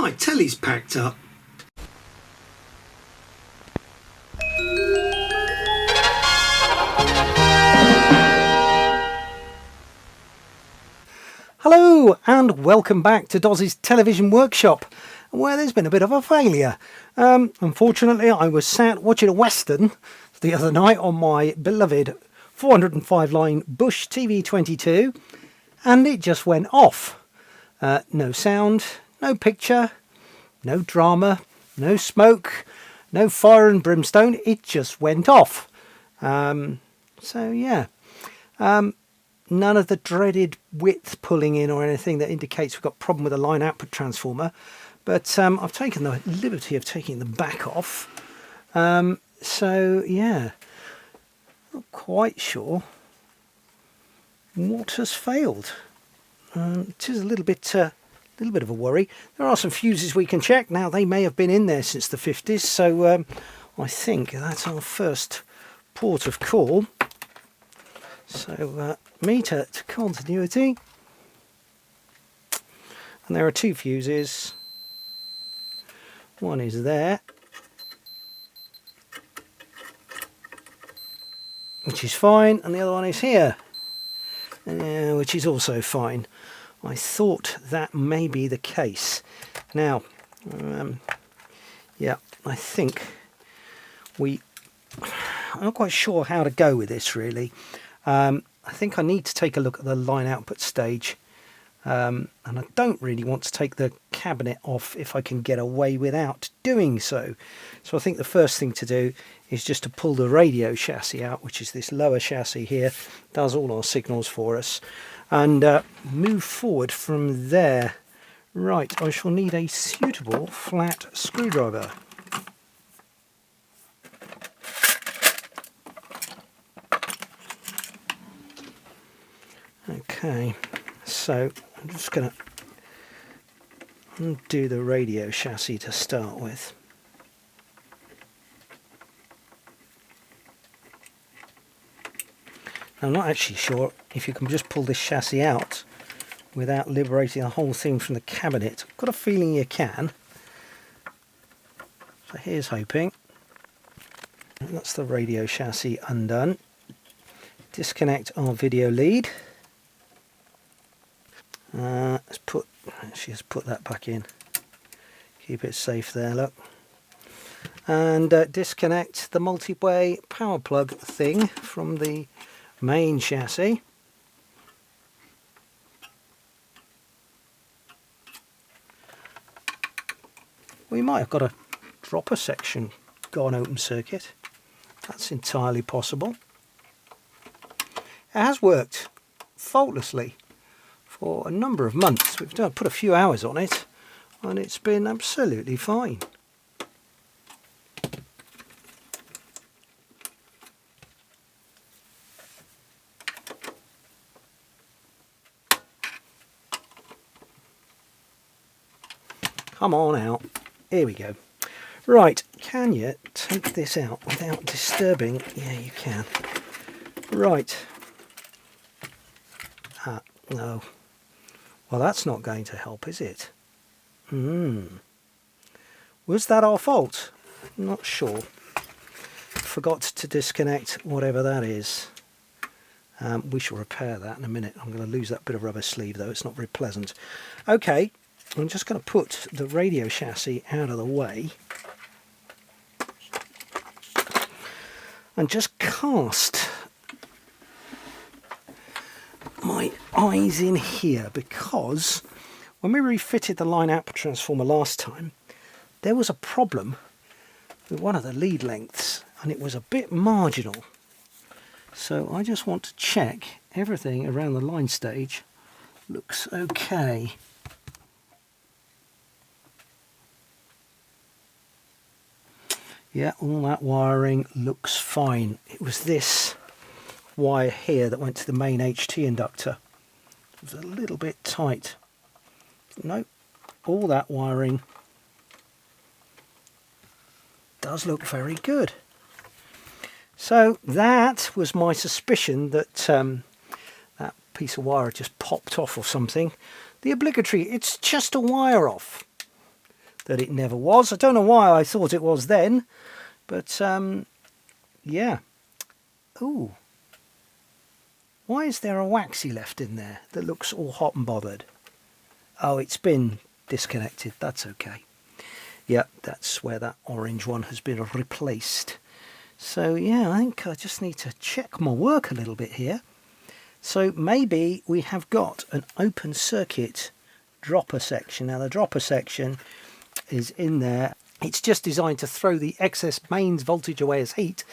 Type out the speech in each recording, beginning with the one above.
My telly's packed up. Hello and welcome back to Doz's Television Workshop, where there's been a bit of a failure. Unfortunately, I was sat watching a Western the other night on my beloved 405 line Bush TV22, and it just went off. No sound, no picture, no drama, no smoke, no fire and brimstone. It just went off. So yeah. None of the dreaded width pulling in or anything that indicates we've got a problem with a line output transformer. But I've taken the liberty of taking the back off. So yeah, not quite sure what has failed. It is a little bit of a worry. There are some fuses we can check. Now, they may have been in there since the 50s. So I think that's our first port of call. So meter to continuity, and there are two fuses. One is there, which is fine, and the other one is here, which is also fine. I thought that may be the case. Now, yeah, I think I'm not quite sure how to go with this really. I think I need to take a look at the line output stage, and I don't really want to take the cabinet off if I can get away without doing so. So I think the first thing to do is just to pull the radio chassis out, which is this lower chassis here, does all our signals for us, and move forward from there. Right, I shall need a suitable flat screwdriver. Okay, so I'm just going to undo the radio chassis to start with. Now, I'm not actually sure if you can just pull this chassis out without liberating the whole thing from the cabinet. I've got a feeling you can. So here's hoping. That's the radio chassis undone. Disconnect our video lead. Let's put that back in. Keep it safe there, look. And disconnect the multi-way power plug thing from the main chassis. We might have got a dropper section gone open circuit. That's entirely possible. It has worked faultlessly for a number of months. We've put a few hours on it and it's been absolutely fine. Come on out. Here we go. Right, can you take this out without disturbing? Yeah, you can. Right. No. Well, that's not going to help, is it? Was that our fault? Not sure. Forgot to disconnect whatever that is. We shall repair that in a minute. I'm going to lose that bit of rubber sleeve, though. It's not very pleasant. Okay, I'm just going to put the radio chassis out of the way and just cast my eyes in here, because when we refitted the line output transformer last time, there was a problem with one of the lead lengths and it was a bit marginal. So I just want to check everything around the line stage looks okay. Yeah, all that wiring looks fine. It was this wire here that went to the main HT inductor. It was a little bit tight. Nope, all that wiring does look very good. So that was my suspicion that that piece of wire just popped off or something. The obligatory, it's just a wire off. that it never was. I don't know why I thought it was then, but yeah. Ooh. Why is there a waxy left in there that looks all hot and bothered? Oh, it's been disconnected. That's okay. Yep, that's where that orange one has been replaced. So yeah, I think I just need to check my work a little bit here. So maybe we have got an open circuit dropper section. Now the dropper section is in there. It's just designed to throw the excess mains voltage away as heat.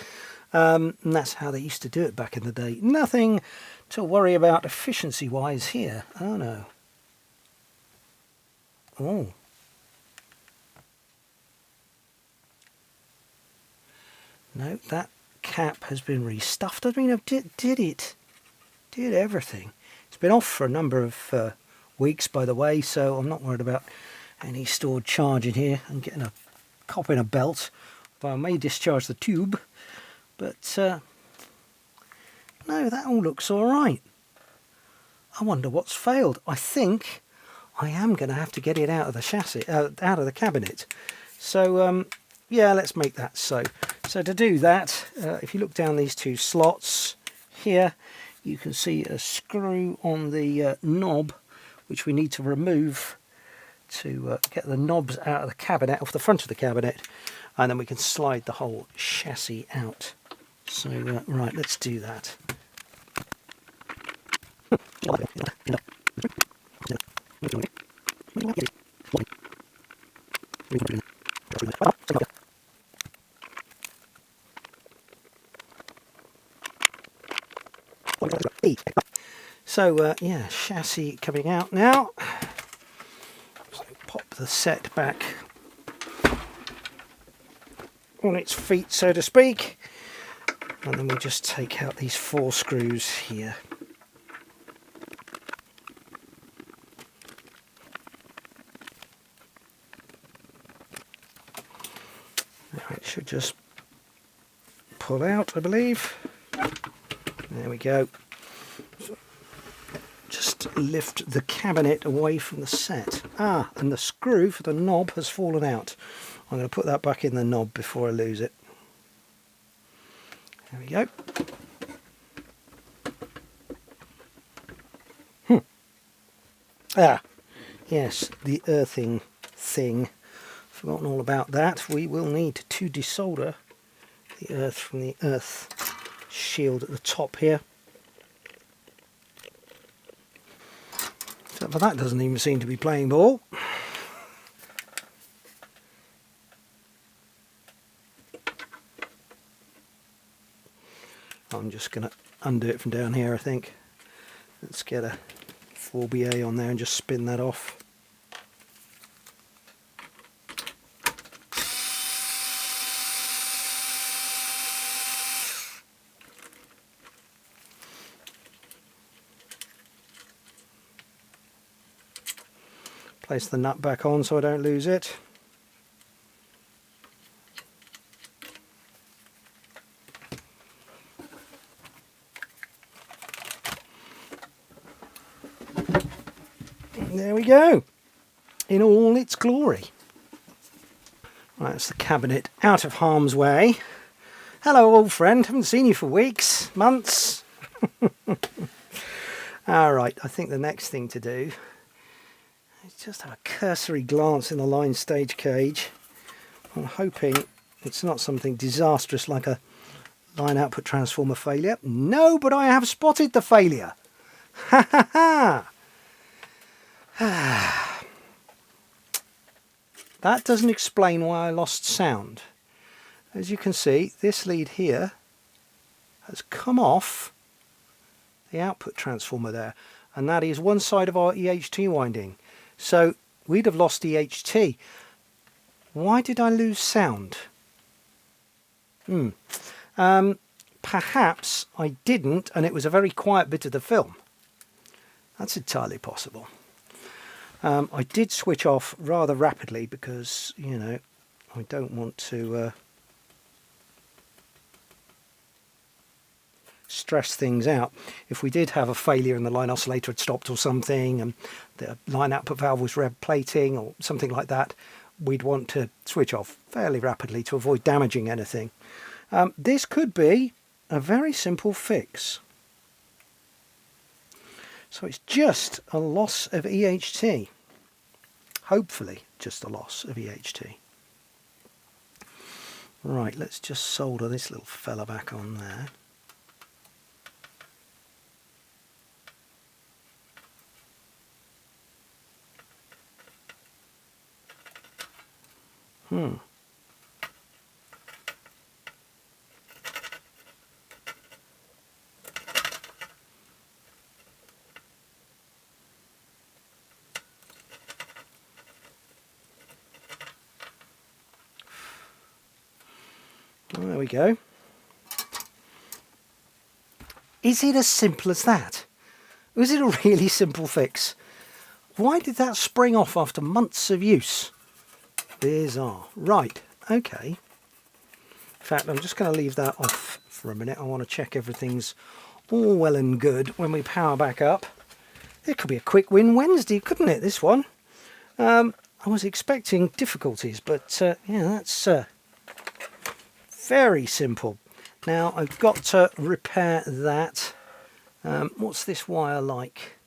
And that's how they used to do it back in the day. Nothing to worry about efficiency wise here. Oh no. Oh. No, that cap has been restuffed. I mean, I did it. Did everything. It's been off for a number of weeks, by the way, so I'm not worried about any stored charge in here. I'm getting a cop in a belt. But I may discharge the tube. But, no, that all looks all right. I wonder what's failed. I think I am going to have to get it out of the chassis, out of the cabinet. So, yeah, let's make that so. So to do that, if you look down these two slots here, you can see a screw on the knob, which we need to remove to get the knobs out of the cabinet, off the front of the cabinet, and then we can slide the whole chassis out. So, right, let's do that. So yeah, chassis coming out now. So pop the set back on its feet, so to speak, and then we just take out these 4 screws here. Now it should just pull out, I believe. There we go. So just lift the cabinet away from the set. Ah, and the screw for the knob has fallen out. I'm going to put that back in the knob before I lose it. There we go. Ah, yes, the earthing thing. Forgotten all about that. We will need to desolder the earth from the earth shield at the top here. But that doesn't even seem to be playing ball. I'm just going to undo it from down here, I think. Let's get a 4BA on there and just spin that off. Place the nut back on so I don't lose it. There we go, in all its glory. Right, that's the cabinet out of harm's way. Hello, old friend, haven't seen you for weeks, months. Alright, I think the next thing to do is just have a cursory glance in the line stage cage. I'm hoping it's not something disastrous like a line output transformer failure. No, but I have spotted the failure. Ha ha ha! That doesn't explain why I lost sound. As you can see, this lead here has come off the output transformer there, and that is one side of our EHT winding. So we'd have lost EHT. Why did I lose sound? Perhaps I didn't, and it was a very quiet bit of the film. That's entirely possible. I did switch off rather rapidly because, you know, I don't want to stress things out. If we did have a failure and the line oscillator had stopped or something and the line output valve was red plating or something like that, we'd want to switch off fairly rapidly to avoid damaging anything. This could be a very simple fix. So it's just a loss of EHT. Hopefully just a loss of EHT. Right, let's just solder this little fella back on there. There we go. Is it as simple as that? Was it a really simple fix? Why did that spring off after months of use? Bizarre. Right, okay. In fact, I'm just going to leave that off for a minute. I want to check everything's all well and good when we power back up. It could be a quick win Wednesday, couldn't it, this one? I was expecting difficulties, but yeah, that's very simple. Now I've got to repair that. What's this wire like?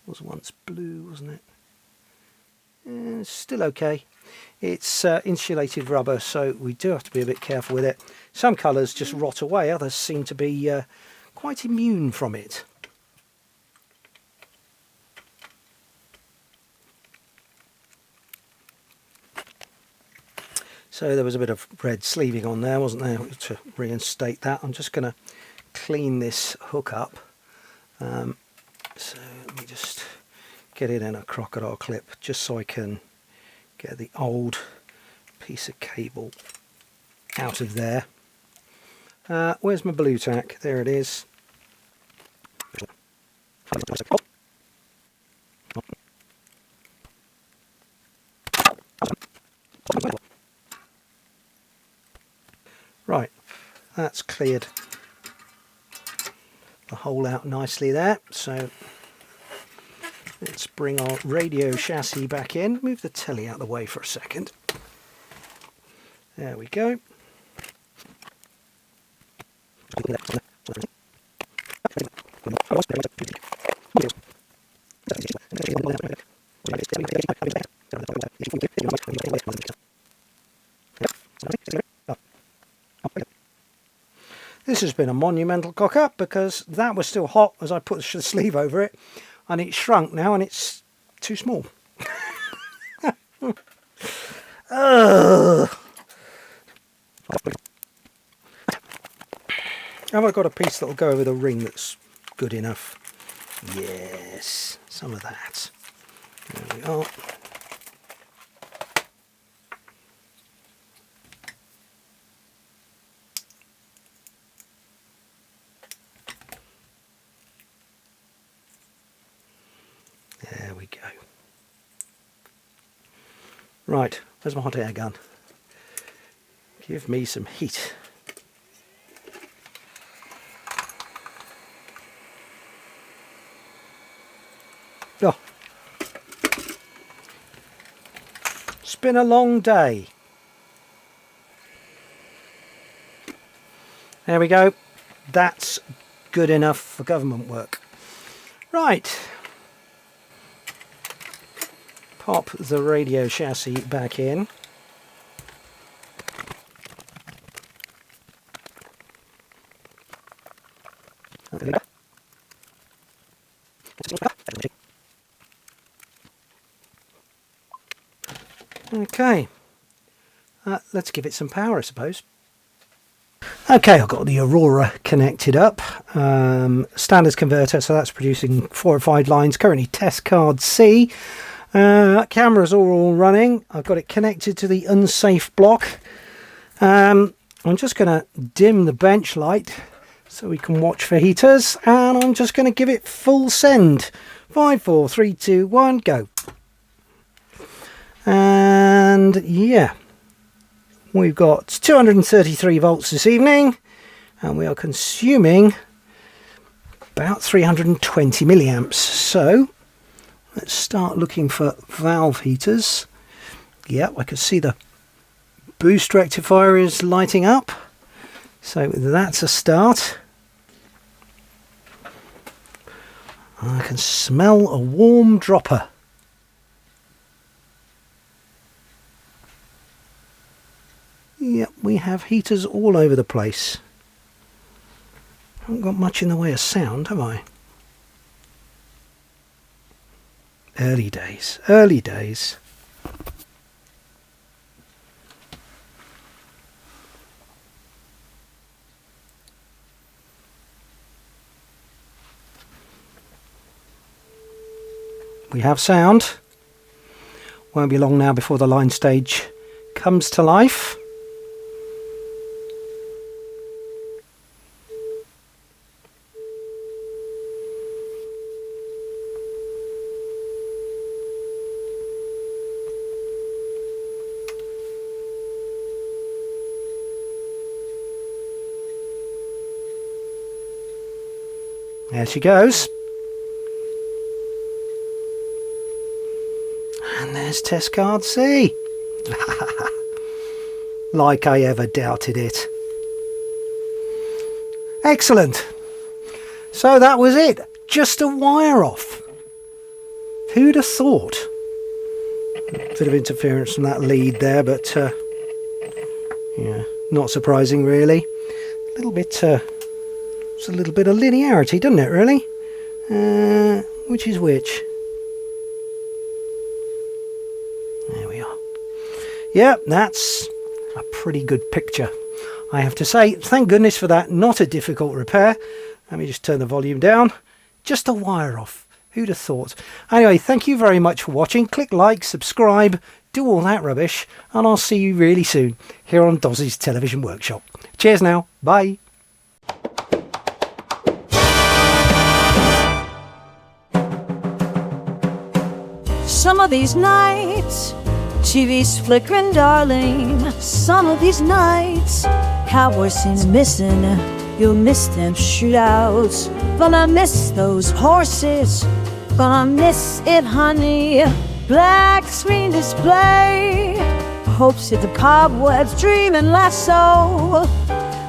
It was once blue, wasn't it? It's still okay. It's insulated rubber, so we do have to be a bit careful with it. Some colours just rot away, others seem to be quite immune from it. So there was a bit of red sleeving on there, wasn't there, to reinstate that. I'm just going to clean this hook up. So let me just get it in a crocodile clip, just so I can get the old piece of cable out of there. Where's my blue tack? There it is. Right, that's cleared the hole out nicely there. So let's bring our radio chassis back in. Move the telly out of the way for a second. There we go. This has been a monumental cock up because that was still hot as I put the sleeve over it, and it's shrunk now and it's too small. Have I got a piece that'll go over the ring that's good enough? Yes, some of that. There we are. There we go. Right, where's my hot air gun? Give me some heat. Oh. It's been a long day. There we go. That's good enough for government work. Right. Pop the radio chassis back in. Okay, let's give it some power, I suppose. Okay, I've got the Aurora connected up. Standards converter, so that's producing 4 or 5 lines. Currently test card C. Cameras are all running. I've got it connected to the unsafe block. I'm just going to dim the bench light so we can watch for heaters, and I'm just going to give it full send. 5, 4, 3, 2, 1, go. And yeah, we've got 233 volts this evening, and we are consuming about 320 milliamps. So let's start looking for valve heaters. Yep, I can see the boost rectifier is lighting up. So that's a start. I can smell a warm dropper. Yep, we have heaters all over the place. Haven't got much in the way of sound, have I? Early days, early days. We have sound. Won't be long now before the line stage comes to life. There she goes. And there's test card C. Like I ever doubted it. Excellent. So that was it. Just a wire off. Who'd have thought? Bit of interference from that lead there, but yeah, not surprising really. A little bit, it's a little bit of linearity, doesn't it? Really? Which is which? There we are. Yep, that's a pretty good picture, I have to say. Thank goodness for that. Not a difficult repair. Let me just turn the volume down. Just a wire off. Who'd have thought? Anyway, thank you very much for watching. Click like, subscribe, do all that rubbish, and I'll see you really soon here on Doz's Television Workshop. Cheers now. Bye. Some of these nights, TV's flickering, darling. Some of these nights, cowboy scenes missing. You'll miss them shootouts. Gonna miss those horses. Gonna miss it, honey. Black screen display. Hopes hit the cobwebs, dreaming less so.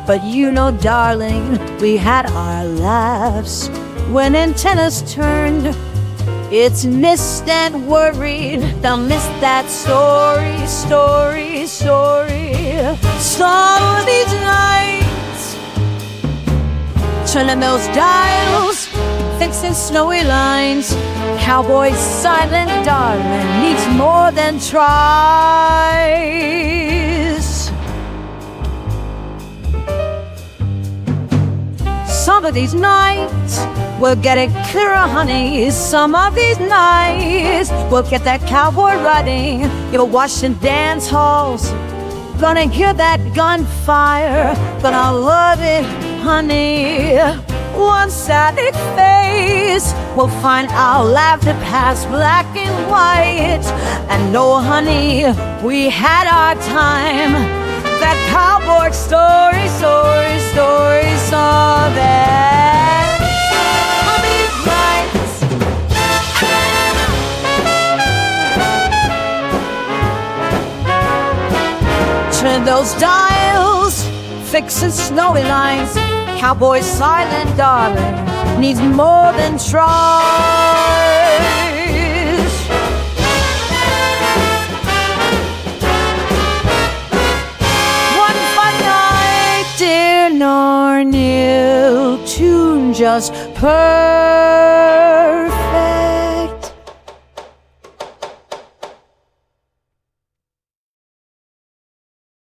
But you know, darling, we had our laughs when antennas turned. It's missed and worried. They'll miss that story. Some of these nights, turning those dials, fixing snowy lines. Cowboy's silent darling needs more than tries. Some of these nights, we'll get it clearer, honey. Some of these nights, we'll get that cowboy riding. You'll watch in dance halls, gonna hear that gunfire. Gonna love it, honey. One sad face, we'll find our laughter past black and white. And no, honey, we had our time. That cowboy story, saw that. Turn those dials, fixing snowy lines. Cowboy's silent darling needs more than tries. One fun night, dear nor new tune just purr.